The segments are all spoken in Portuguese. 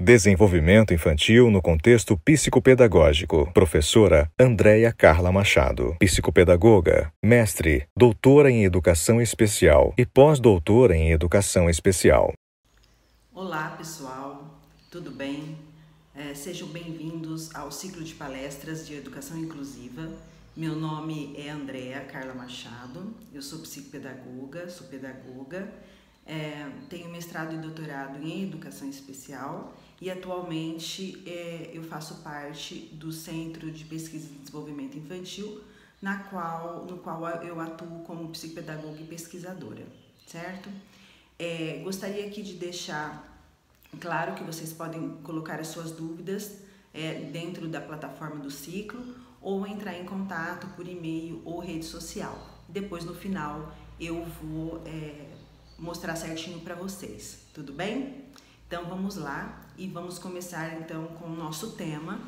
Desenvolvimento infantil no contexto psicopedagógico. Professora Andréia Carla Machado. Psicopedagoga, mestre, doutora em Educação Especial e pós-doutora em Educação Especial. Olá, pessoal. Tudo bem? Sejam bem-vindos ao ciclo de palestras de Educação Inclusiva. Meu nome é Andréia Carla Machado. Eu sou psicopedagoga, sou pedagoga. Tenho mestrado e doutorado em Educação Especial e atualmente eu faço parte do Centro de Pesquisa e Desenvolvimento Infantil, no qual eu atuo como psicopedagoga e pesquisadora, certo? Gostaria aqui de deixar claro que vocês podem colocar as suas dúvidas dentro da plataforma do ciclo ou entrar em contato por e-mail ou rede social. Depois, no final, eu vou mostrar certinho para vocês, tudo bem? Então vamos lá e vamos começar então com o nosso tema,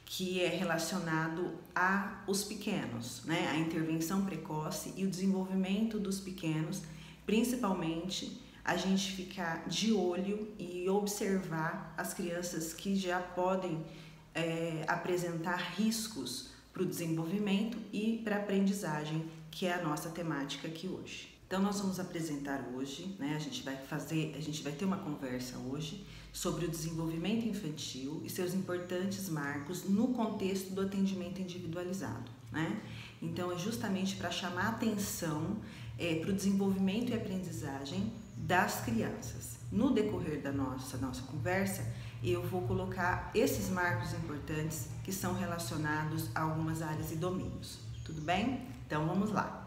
que é relacionado aos pequenos, né? A intervenção precoce e o desenvolvimento dos pequenos, principalmente a gente ficar de olho e observar as crianças que já podem apresentar riscos para o desenvolvimento e para a aprendizagem, que é a nossa temática aqui hoje. Então nós vamos apresentar hoje, né, a gente vai ter uma conversa hoje sobre o desenvolvimento infantil e seus importantes marcos no contexto do atendimento individualizado, né? Então é justamente para chamar atenção para o desenvolvimento e aprendizagem das crianças. No decorrer da nossa conversa, eu vou colocar esses marcos importantes que são relacionados a algumas áreas e domínios, tudo bem? Então vamos lá.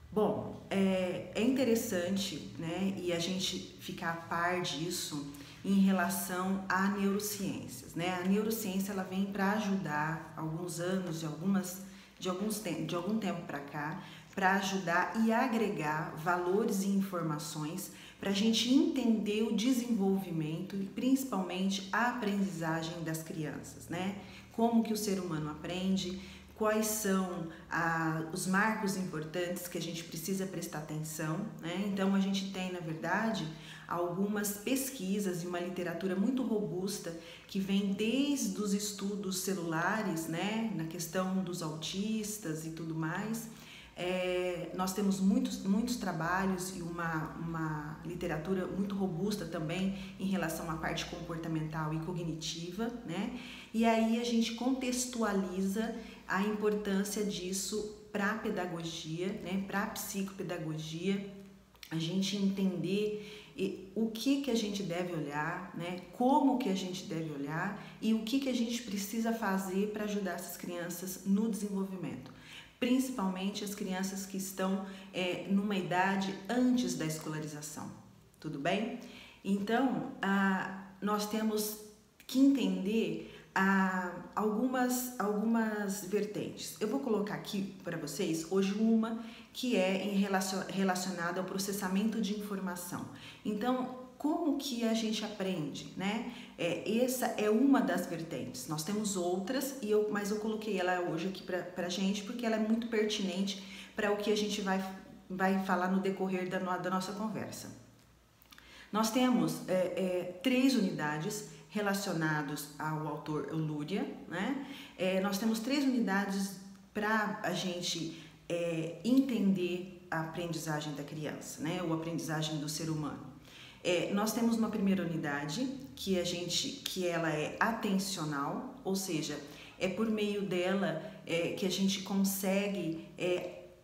Bom, é interessante, né, e a gente ficar a par disso em relação a neurociências, né? A neurociência ela vem para ajudar há alguns anos, de algum tempo para cá, para ajudar e agregar valores e informações para a gente entender o desenvolvimento e principalmente a aprendizagem das crianças, né? Como que o ser humano aprende, quais são os marcos importantes que a gente precisa prestar atenção, né? Então a gente tem, na verdade, algumas pesquisas e uma literatura muito robusta que vem desde os estudos celulares, né? Na questão dos autistas e tudo mais. Nós temos muitos trabalhos e uma literatura muito robusta também em relação à parte comportamental e cognitiva, né? E aí a gente contextualiza a importância disso para a pedagogia, né? Para a psicopedagogia, a gente entender o que a gente deve olhar, né? Como que a gente deve olhar e o que a gente precisa fazer para ajudar essas crianças no desenvolvimento. Principalmente as crianças que estão numa idade antes da escolarização, tudo bem? Então, nós temos que entender algumas vertentes. Eu vou colocar aqui para vocês hoje uma que é relacionada ao processamento de informação. Então, como que a gente aprende, né? Essa é uma das vertentes. Nós temos outras, mas eu coloquei ela hoje aqui pra gente porque ela é muito pertinente para o que a gente vai falar no decorrer da nossa conversa. Nós temos 3 unidades relacionadas ao autor Luria, né? Nós temos 3 unidades para a gente entender a aprendizagem da criança, né? Ou a aprendizagem do ser humano. Nós temos uma primeira unidade que ela é atencional, ou seja, é por meio dela que a gente consegue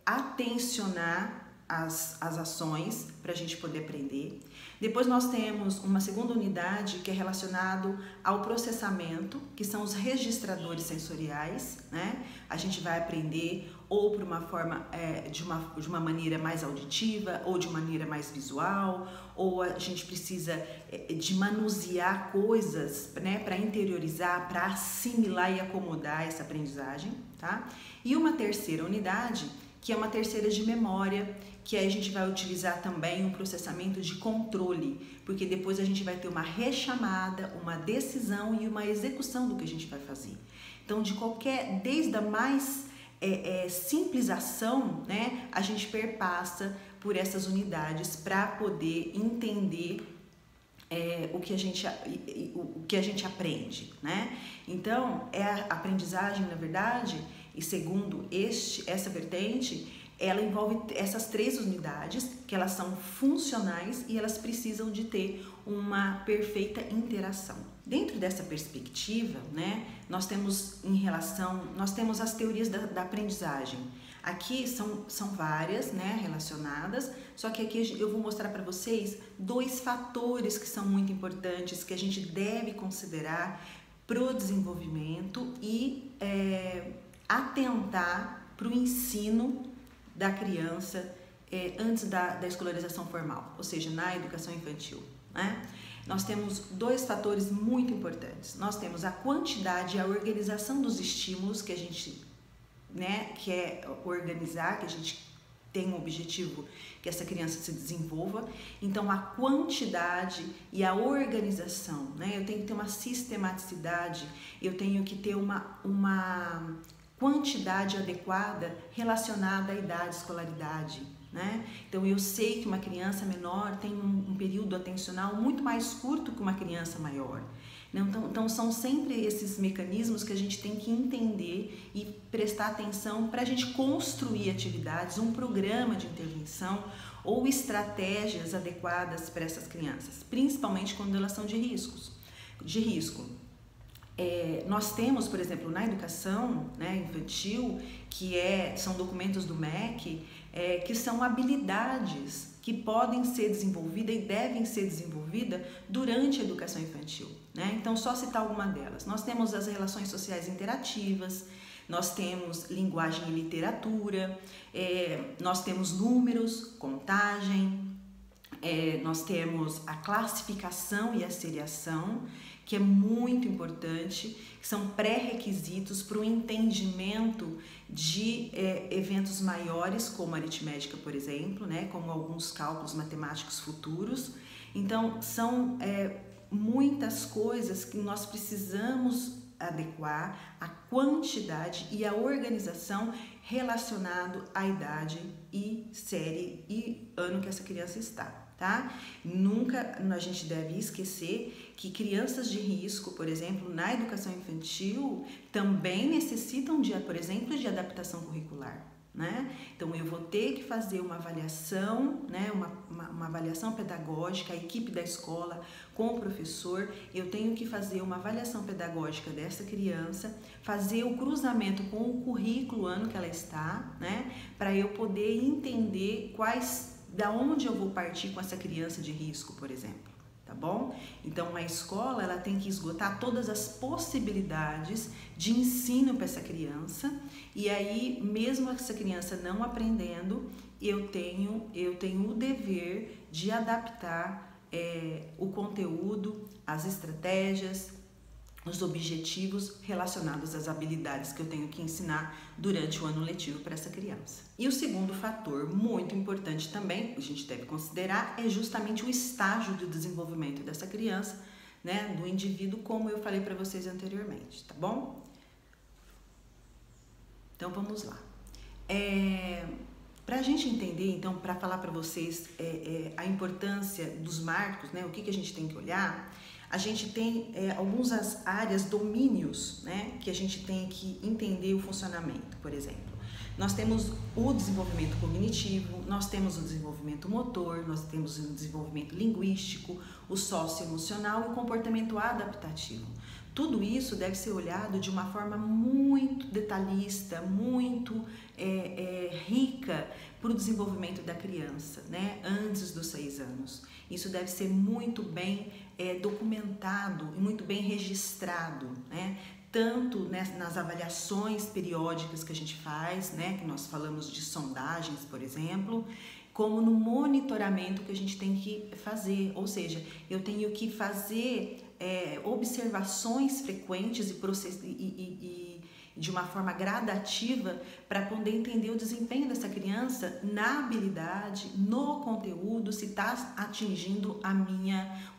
atencionar as ações para a gente poder aprender. Depois nós temos uma segunda unidade que é relacionado ao processamento, que são os registradores sensoriais, né? A gente vai aprender ou por uma forma de uma maneira mais auditiva ou de maneira mais visual, ou a gente precisa de manusear coisas, né, para interiorizar, para assimilar e acomodar essa aprendizagem, tá? E uma terceira unidade, que é uma terceira de memória, que aí a gente vai utilizar também um processamento de controle, porque depois a gente vai ter uma rechamada, uma decisão e uma execução do que a gente vai fazer. Então, desde a mais simples ação, né, a gente perpassa por essas unidades para poder entender o que a gente aprende, né? Então, a aprendizagem, na verdade, e segundo essa vertente, ela envolve essas 3 unidades, que elas são funcionais e elas precisam de ter uma perfeita interação. Dentro dessa perspectiva, né, nós temos as teorias da aprendizagem. Aqui são várias, né, relacionadas, só que aqui eu vou mostrar para vocês 2 fatores que são muito importantes, que a gente deve considerar para o desenvolvimento e atentar para o ensino da criança antes da escolarização formal, ou seja, na educação infantil, né? Nós temos 2 fatores muito importantes. Nós temos a quantidade e a organização dos estímulos que a gente, né, quer organizar, que a gente tem um objetivo que essa criança se desenvolva. Então, a quantidade e a organização, né? Eu tenho que ter uma sistematicidade, eu tenho que ter uma quantidade adequada relacionada à idade, escolaridade, né? Então, eu sei que uma criança menor tem um período atencional muito mais curto que uma criança maior. Então, são sempre esses mecanismos que a gente tem que entender e prestar atenção para a gente construir atividades, um programa de intervenção ou estratégias adequadas para essas crianças, principalmente quando elas são de risco. Nós temos, por exemplo, na educação, né, infantil, são documentos do MEC, que são habilidades que podem ser desenvolvidas e devem ser desenvolvidas durante a educação infantil, né? Então, só citar alguma delas. Nós temos as relações sociais interativas, nós temos linguagem e literatura, nós temos números, contagem, nós temos a classificação e a seriação, que é muito importante, que são pré-requisitos para o entendimento de eventos maiores, como a aritmética, por exemplo, né, como alguns cálculos matemáticos futuros. Então, são muitas coisas que nós precisamos adequar a quantidade e a organização relacionado à idade e série e ano que essa criança está. Tá? Nunca a gente deve esquecer que crianças de risco, por exemplo, na educação infantil, também necessitam, por exemplo, de adaptação curricular, né? Então, eu vou ter que fazer uma avaliação, né? uma avaliação pedagógica, a equipe da escola com o professor, eu tenho que fazer uma avaliação pedagógica dessa criança, fazer o cruzamento com o currículo, ano que ela está, né? Para eu poder entender da onde eu vou partir com essa criança de risco, por exemplo, tá bom? Então, a escola, ela tem que esgotar todas as possibilidades de ensino para essa criança, e aí, mesmo essa criança não aprendendo, eu tenho o dever de adaptar o conteúdo, as estratégias, os objetivos relacionados às habilidades que eu tenho que ensinar durante o ano letivo para essa criança. E o segundo fator muito importante também, que a gente deve considerar, é justamente o estágio de desenvolvimento dessa criança, né, do indivíduo, como eu falei para vocês anteriormente, tá bom? Então, vamos lá. Para a gente entender, então, para falar para vocês a importância dos marcos, né, o que a gente tem que olhar, a gente tem algumas áreas, domínios, né, que a gente tem que entender o funcionamento, por exemplo. Nós temos o desenvolvimento cognitivo, nós temos o desenvolvimento motor, nós temos o desenvolvimento linguístico, o socioemocional e o comportamento adaptativo. Tudo isso deve ser olhado de uma forma muito detalhista, muito rica para o desenvolvimento da criança, né, antes dos 6 anos. Isso deve ser muito bem documentado e muito bem registrado, né, tanto nas avaliações periódicas que a gente faz, né, que nós falamos de sondagens, por exemplo, como no monitoramento que a gente tem que fazer, ou seja, eu tenho que fazer observações frequentes e de uma forma gradativa para poder entender o desempenho dessa criança na habilidade, no conteúdo, se está atingindo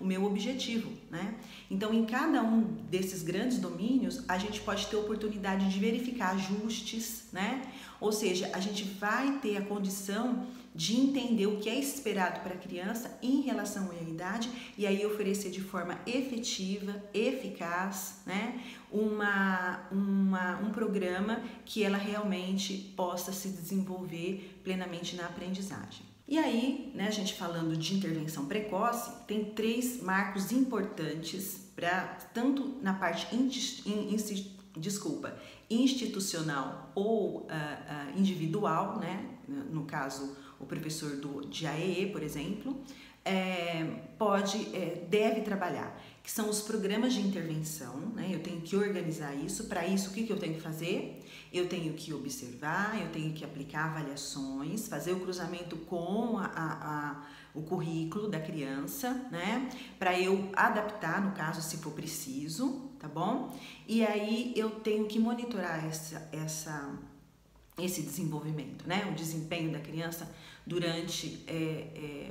o meu objetivo, né? Então, em cada um desses grandes domínios, a gente pode ter oportunidade de verificar ajustes, né? Ou seja, a gente vai ter a condição de entender o que é esperado para a criança em relação à idade e aí oferecer de forma efetiva, eficaz, né, um programa que ela realmente possa se desenvolver plenamente na aprendizagem. E aí, né, a gente falando de intervenção precoce, tem 3 marcos importantes para tanto na parte institucional ou individual, né, no caso o professor de AEE, por exemplo, deve trabalhar, que são os programas de intervenção, né? Eu tenho que organizar isso. Para isso, o que eu tenho que fazer? Eu tenho que observar, eu tenho que aplicar avaliações, fazer o cruzamento com o currículo da criança, né? Para eu adaptar, no caso, se for preciso, tá bom? E aí eu tenho que monitorar esse desenvolvimento, né? O desempenho da criança durante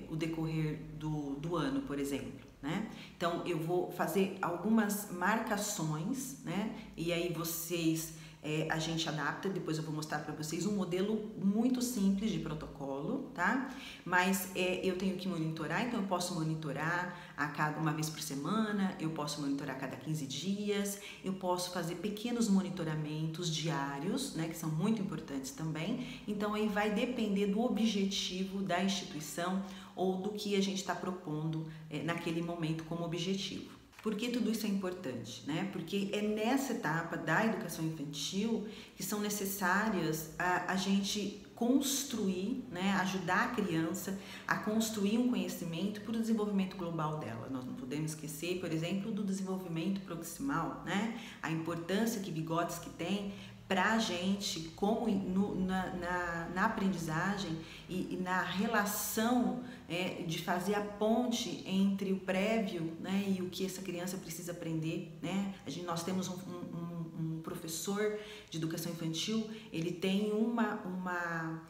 o decorrer do ano, por exemplo, né? Então, eu vou fazer algumas marcações, né? E aí a gente adapta, depois eu vou mostrar para vocês um modelo muito simples de protocolo, tá? Mas eu tenho que monitorar, então eu posso monitorar uma vez por semana, eu posso monitorar a cada 15 dias, eu posso fazer pequenos monitoramentos diários, né, que são muito importantes também. Então aí vai depender do objetivo da instituição ou do que a gente está propondo naquele momento como objetivo. Por que tudo isso é importante, né? Porque é nessa etapa da educação infantil que são necessárias a gente construir, né? Ajudar a criança a construir um conhecimento para o desenvolvimento global dela. Nós não podemos esquecer, por exemplo, do desenvolvimento proximal, né? A importância que Vygotsky tem para a gente como na aprendizagem e na relação de fazer a ponte entre o prévio, né, e o que essa criança precisa aprender, né? Nós temos um professor de educação infantil, ele tem uma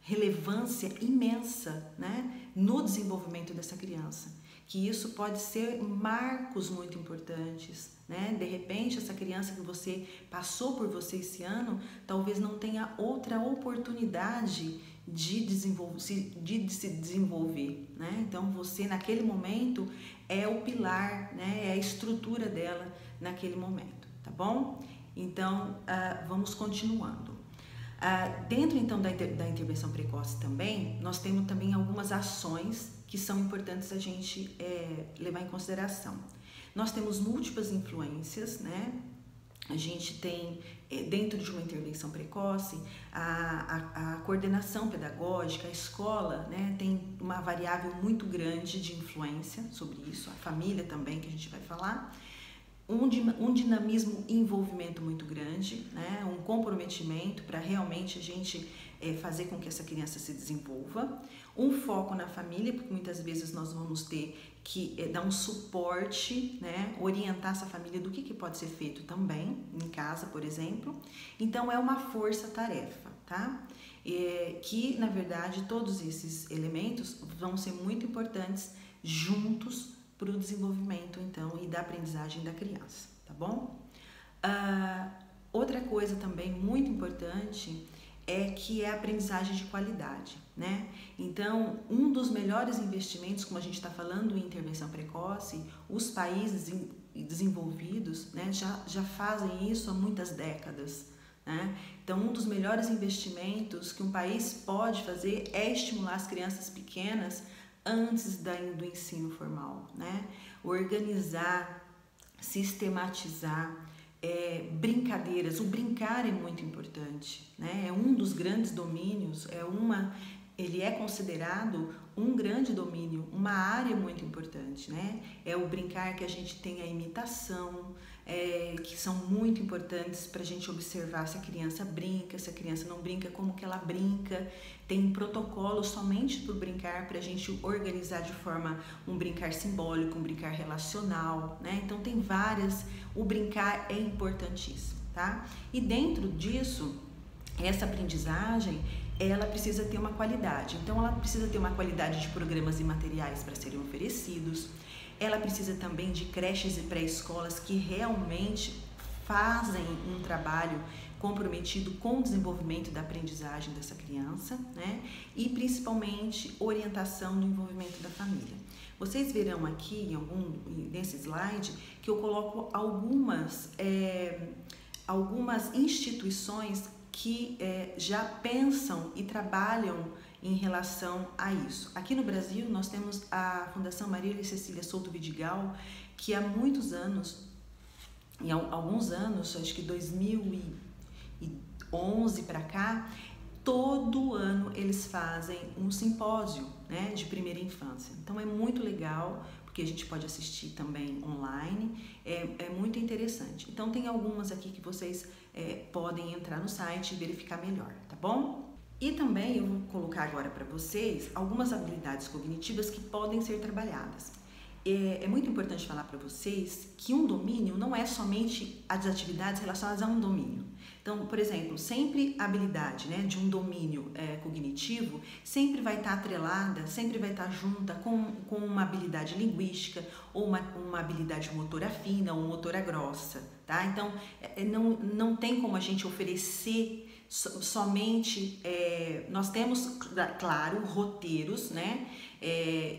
relevância imensa, né, no desenvolvimento dessa criança, que isso pode ser marcos muito importantes, né? De repente, essa criança que você passou por você esse ano, talvez não tenha outra oportunidade de se desenvolver, né? Então, você naquele momento é o pilar, né? É a estrutura dela naquele momento, tá bom? Então, vamos continuando. Dentro então da intervenção precoce também, nós temos também algumas ações que são importantes a gente levar em consideração. Nós temos múltiplas influências, né? A gente tem, dentro de uma intervenção precoce, a coordenação pedagógica, a escola, né, tem uma variável muito grande de influência sobre isso, a família também, que a gente vai falar. Um dinamismo e envolvimento muito grande, né? Um comprometimento para realmente a gente fazer com que essa criança se desenvolva, um foco na família, porque muitas vezes nós vamos ter que dar um suporte, né? Orientar essa família do que pode ser feito também em casa, por exemplo. Então é uma força-tarefa, tá? Que na verdade todos esses elementos vão ser muito importantes juntos para o desenvolvimento, então, e da aprendizagem da criança, tá bom? Outra coisa também muito importante é que é a aprendizagem de qualidade, né? Então, um dos melhores investimentos, como a gente está falando em intervenção precoce, os países desenvolvidos, né, já fazem isso há muitas décadas, né? Então, um dos melhores investimentos que um país pode fazer é estimular as crianças pequenas antes do ensino formal, né? Organizar, sistematizar, brincadeiras. O brincar é muito importante, né? É um dos grandes domínios, ele é considerado um grande domínio, uma área muito importante, né? É o brincar que a gente tem a imitação, que são muito importantes para a gente observar se a criança brinca, se a criança não brinca, como que ela brinca. Tem protocolo somente para o brincar, para a gente organizar de forma um brincar simbólico, um brincar relacional, né? Então tem várias, o brincar é importantíssimo, tá? E dentro disso, essa aprendizagem, ela precisa ter uma qualidade. Então ela precisa ter uma qualidade de programas e materiais para serem oferecidos. Ela precisa também de creches e pré-escolas que realmente fazem um trabalho comprometido com o desenvolvimento da aprendizagem dessa criança, né? E principalmente orientação no envolvimento da família. Vocês verão aqui nesse slide que eu coloco algumas instituições que já pensam e trabalham em relação a isso. Aqui no Brasil nós temos a Fundação Marília Cecília Souto Vidigal, que há muitos anos, em alguns anos, acho que 2011 para cá, todo ano eles fazem um simpósio, né, de primeira infância. Então é muito legal, porque a gente pode assistir também online, é muito interessante. Então tem algumas aqui que vocês podem entrar no site e verificar melhor, tá bom? E também eu vou colocar agora para vocês algumas habilidades cognitivas que podem ser trabalhadas. É muito importante falar para vocês que um domínio não é somente as atividades relacionadas a um domínio. Então, por exemplo, sempre a habilidade, né, de um domínio cognitivo sempre vai estar atrelada, sempre vai estar junta com uma habilidade linguística ou uma habilidade motora fina ou motora grossa, tá? Então, não tem como a gente oferecer somente, nós temos, claro, roteiros, né,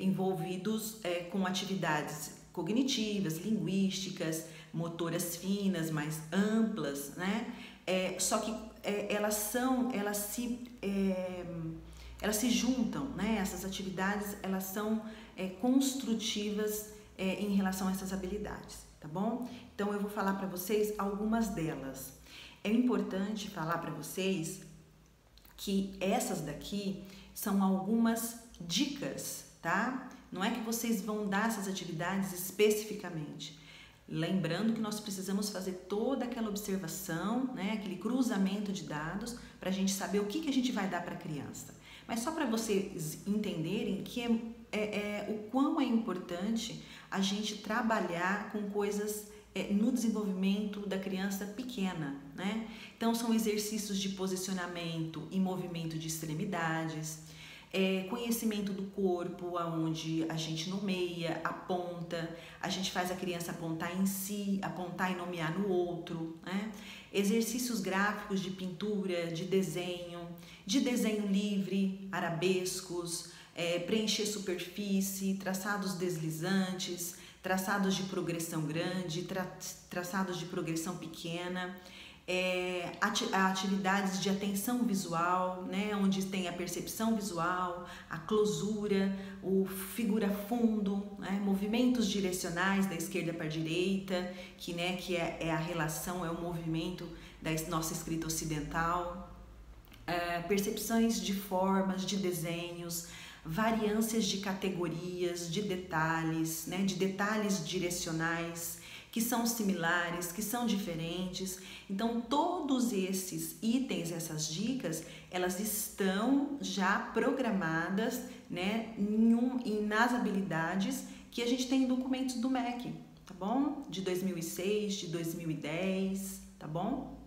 envolvidos com atividades cognitivas, linguísticas, motoras finas, mais amplas, né? Só que elas se juntam, né? Essas atividades, elas são construtivas em relação a essas habilidades, tá bom? Então eu vou falar para vocês algumas delas. É importante falar para vocês que essas daqui são algumas dicas, tá? Não é que vocês vão dar essas atividades especificamente. Lembrando que nós precisamos fazer toda aquela observação, né, aquele cruzamento de dados para a gente saber o que a gente vai dar para a criança. Mas só para vocês entenderem que o quão é importante a gente trabalhar com coisas no desenvolvimento da criança pequena, né? Então são exercícios de posicionamento e movimento de extremidades, conhecimento do corpo, aonde a gente nomeia, aponta, a gente faz a criança apontar em si, apontar e nomear no outro, né? Exercícios gráficos de pintura, de desenho livre, arabescos, preencher superfície, traçados deslizantes, traçados de progressão grande, traçados de progressão pequena, atividades de atenção visual, né, onde tem a percepção visual, a closura, o figura fundo, né, movimentos direcionais da esquerda para a direita, que é a relação, é o movimento da nossa escrita ocidental, percepções de formas, de desenhos, variâncias de categorias, de detalhes, né, de detalhes direcionais, que são similares, que são diferentes. Então, todos esses itens, essas dicas, elas estão já programadas, né, nas habilidades que a gente tem em documentos do MEC, tá bom? De 2006, de 2010, tá bom?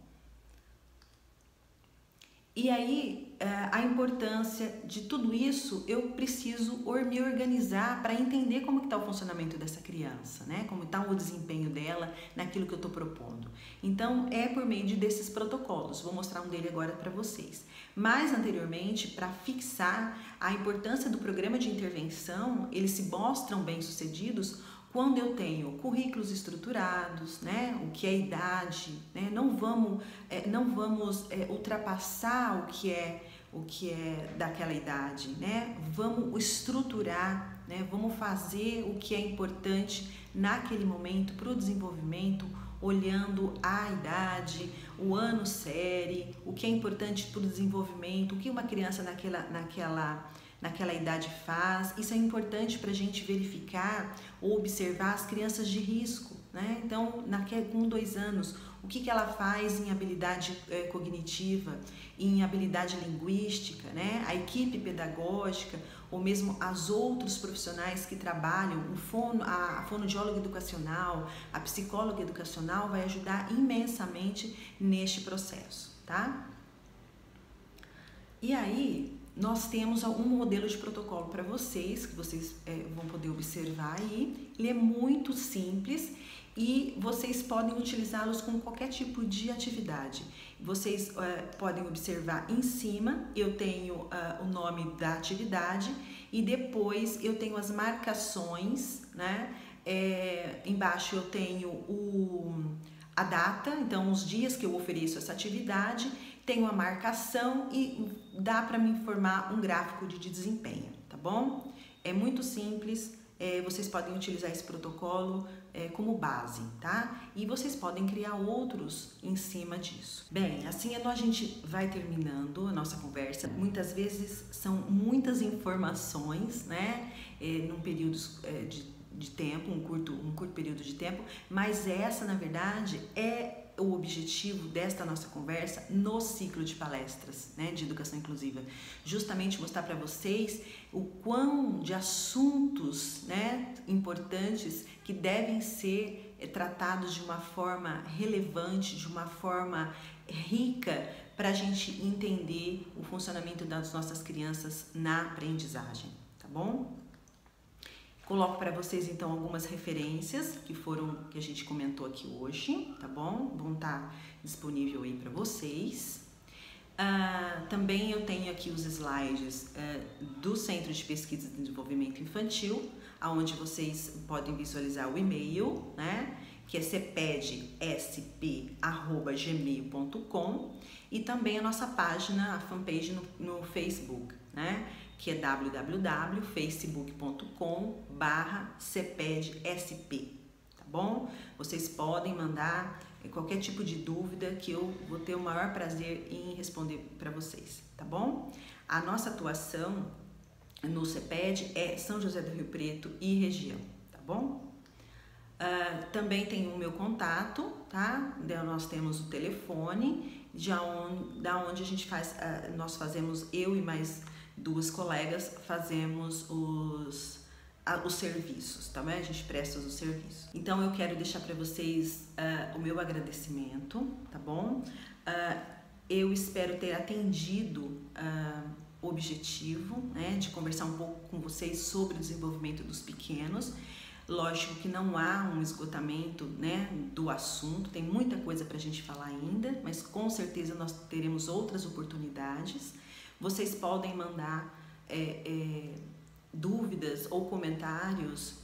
E aí, a importância de tudo isso, eu preciso me organizar para entender como que está o funcionamento dessa criança, né? Como está o desempenho dela naquilo que eu estou propondo. Então, é por meio desses protocolos. Vou mostrar um dele agora para vocês. Mas, anteriormente, para fixar a importância do programa de intervenção, eles se mostram bem-sucedidos quando eu tenho currículos estruturados, né, o que é idade, né, não vamos ultrapassar o que é daquela idade, né, vamos estruturar, né, vamos fazer o que é importante naquele momento para o desenvolvimento, olhando a idade, o ano série, o que é importante para o desenvolvimento, o que uma criança naquela idade faz. Isso é importante para a gente verificar ou observar as crianças de risco, né? Então, com 2 anos, o que ela faz em habilidade cognitiva, em habilidade linguística, né? A equipe pedagógica ou mesmo os outros profissionais que trabalham, a fonoaudióloga educacional, a psicóloga educacional vai ajudar imensamente neste processo, tá? E aí, nós temos um modelo de protocolo para vocês, que vocês vão poder observar aí. Ele é muito simples e vocês podem utilizá-los com qualquer tipo de atividade. Vocês podem observar em cima, eu tenho o nome da atividade e depois eu tenho as marcações, né? Embaixo eu tenho a data, então os dias que eu ofereço essa atividade, tenho a marcação e dá para me formar um gráfico de desempenho, tá bom? É muito simples. Vocês podem utilizar esse protocolo como base, tá? E vocês podem criar outros em cima disso. Bem, assim a gente vai terminando a nossa conversa. Muitas vezes são muitas informações, né? Num período de tempo, um curto período de tempo, mas essa, na verdade, é o objetivo desta nossa conversa no ciclo de palestras, né, de educação inclusiva, justamente mostrar para vocês o quão de assuntos, né, importantes que devem ser tratados de uma forma relevante, de uma forma rica, para a gente entender o funcionamento das nossas crianças na aprendizagem, tá bom? Coloco para vocês então algumas referências que a gente comentou aqui hoje, tá bom? Vão estar disponível aí para vocês. Também eu tenho aqui os slides do Centro de Pesquisa de Desenvolvimento Infantil, onde vocês podem visualizar o e-mail, né? Que é cepedsp@gmail.com, e também a nossa página, a fanpage no Facebook, né? Que é www.facebook.com/cepedsp, tá bom? Vocês podem mandar qualquer tipo de dúvida que eu vou ter o maior prazer em responder para vocês, tá bom? A nossa atuação no CEPED é São José do Rio Preto e região, tá bom? Também tem o meu contato, tá? Nós temos o telefone, da onde a gente nós fazemos, eu e mais duas colegas fazemos os serviços, tá bom? A gente presta os serviços. Então eu quero deixar para vocês o meu agradecimento, tá bom? Eu espero ter atendido o objetivo, né, de conversar um pouco com vocês sobre o desenvolvimento dos pequenos. Lógico que não há um esgotamento, né, do assunto, tem muita coisa para a gente falar ainda, mas com certeza nós teremos outras oportunidades. Vocês podem mandar dúvidas ou comentários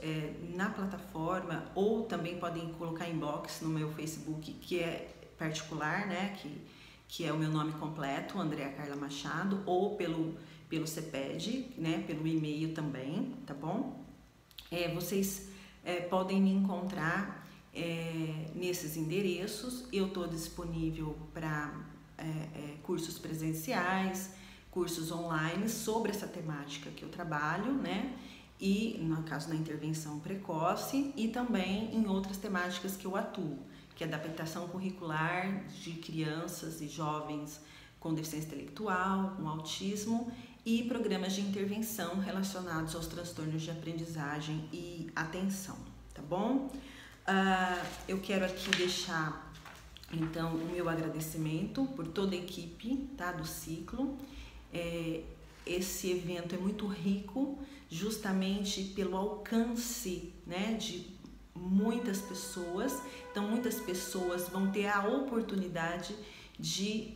na plataforma, ou também podem colocar inbox no meu Facebook, que é particular, né, que é o meu nome completo, Andréa Carla Machado, ou pelo CEPED, né, pelo e-mail também, tá bom? Vocês podem me encontrar nesses endereços. Eu estou disponível para cursos presenciais, cursos online sobre essa temática que eu trabalho, né? E no caso da intervenção precoce, e também em outras temáticas que eu atuo, que é da adaptação curricular de crianças e jovens com deficiência intelectual, com autismo, e programas de intervenção relacionados aos transtornos de aprendizagem e atenção, tá bom? Eu quero aqui deixar então o meu agradecimento por toda a equipe, tá, do ciclo. Esse evento é muito rico justamente pelo alcance, né, de muitas pessoas. Então muitas pessoas vão ter a oportunidade de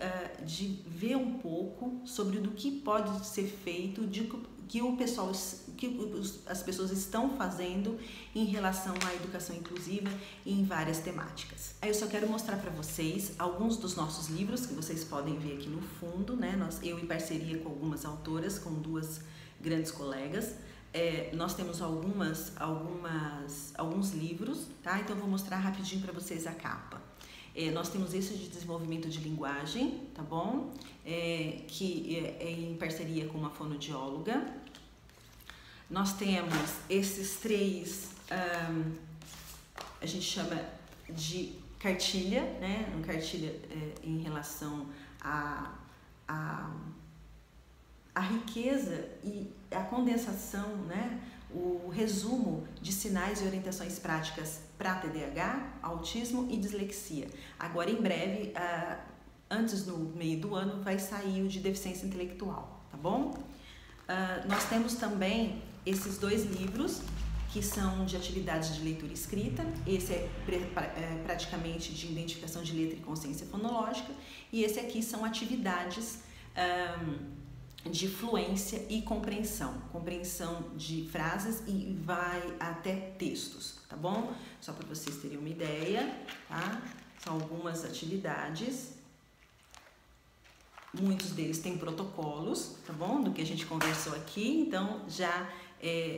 ver um pouco sobre do que pode ser feito, que as pessoas estão fazendo em relação à educação inclusiva em várias temáticas. Aí eu só quero mostrar para vocês alguns dos nossos livros que vocês podem ver aqui no fundo, né? Eu em parceria com algumas autoras, com duas grandes colegas, nós temos alguns livros, tá? Então eu vou mostrar rapidinho para vocês a capa. Nós temos esse de desenvolvimento de linguagem, tá bom? Que é em parceria com uma fonoaudióloga. Nós temos esses três, a gente chama de cartilha, né? Uma cartilha em relação à riqueza e a condensação, né? O resumo de sinais e orientações práticas para TDAH, autismo e dislexia. Agora, em breve, antes no meio do ano, vai sair o de deficiência intelectual, tá bom? Nós temos também esses dois livros, que são de atividades de leitura e escrita. Esse é praticamente de identificação de letra e consciência fonológica. E esse aqui são atividades de fluência e compreensão de frases e vai até textos, tá bom? Só para vocês terem uma ideia, tá? São algumas atividades, muitos deles têm protocolos, tá bom? Do que a gente conversou aqui, então já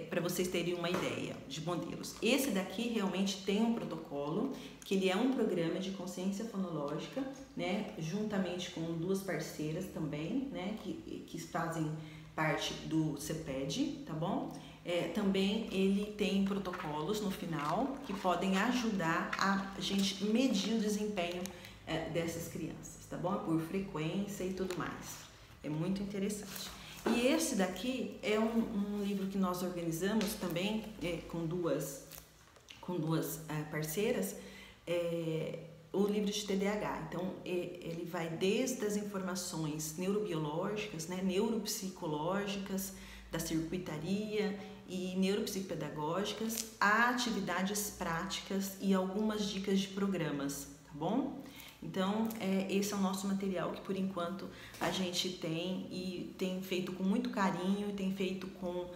para vocês terem uma ideia de modelos. Esse daqui realmente tem um protocolo, que ele é um programa de consciência fonológica, né, juntamente com duas parceiras também, né, que fazem parte do CEPED, tá bom? Também ele tem protocolos no final que podem ajudar a gente medir o desempenho dessas crianças, tá bom? Por frequência e tudo mais. É muito interessante. E esse daqui é um livro que nós organizamos também com duas parceiras, o livro de TDAH. Então, ele vai desde as informações neurobiológicas, né, neuropsicológicas, da circuitaria e neuropsicopedagógicas, a atividades práticas e algumas dicas de programas, tá bom? Então, esse é o nosso material que, por enquanto, a gente tem e tem feito com muito carinho, tem feito com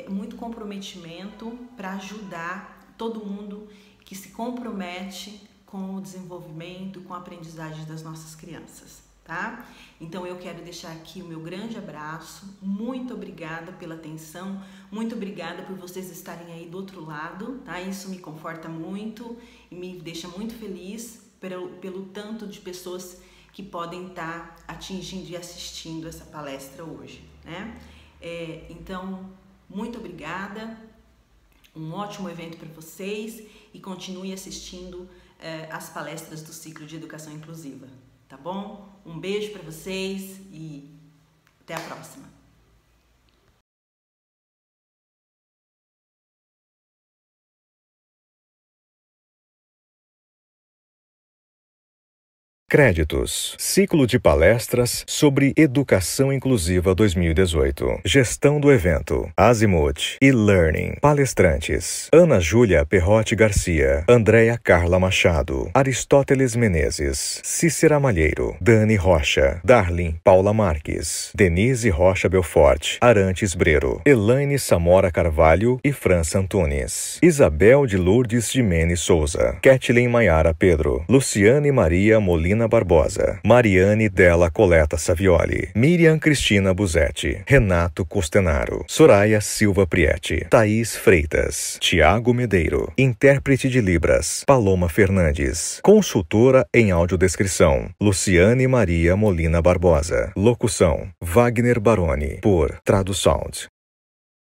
muito comprometimento para ajudar todo mundo que se compromete com o desenvolvimento, com a aprendizagem das nossas crianças, tá? Então, eu quero deixar aqui o meu grande abraço, muito obrigada pela atenção, muito obrigada por vocês estarem aí do outro lado, tá? Isso me conforta muito e me deixa muito feliz pelo tanto de pessoas que podem estar atingindo e assistindo essa palestra hoje, né? Então, muito obrigada, um ótimo evento para vocês e continue assistindo as palestras do ciclo de educação inclusiva, tá bom? Um beijo para vocês e até a próxima. Créditos. Ciclo de palestras sobre Educação Inclusiva 2018. Gestão do evento. Azimuth e Learning. Palestrantes. Ana Júlia Perrotti Garcia. Andréia Carla Machado. Aristóteles Menezes. Cícera Malheiro. Dani Rocha. Darlin Paula Marques. Denise Rocha Belfort. Arantes Brero. Elaine Samora Carvalho e França Antunes. Isabel de Lourdes Jimenez Souza. Kathleen Maiara Pedro. Luciane Maria Molina Barbosa, Mariane Della Coleta Savioli, Miriam Cristina Buzetti, Renato Costenaro, Soraya Silva Prietti, Thaís Freitas, Tiago Medeiro, intérprete de Libras, Paloma Fernandes, consultora em audiodescrição, Luciane Maria Molina Barbosa, locução, Wagner Baroni, por Tradusound.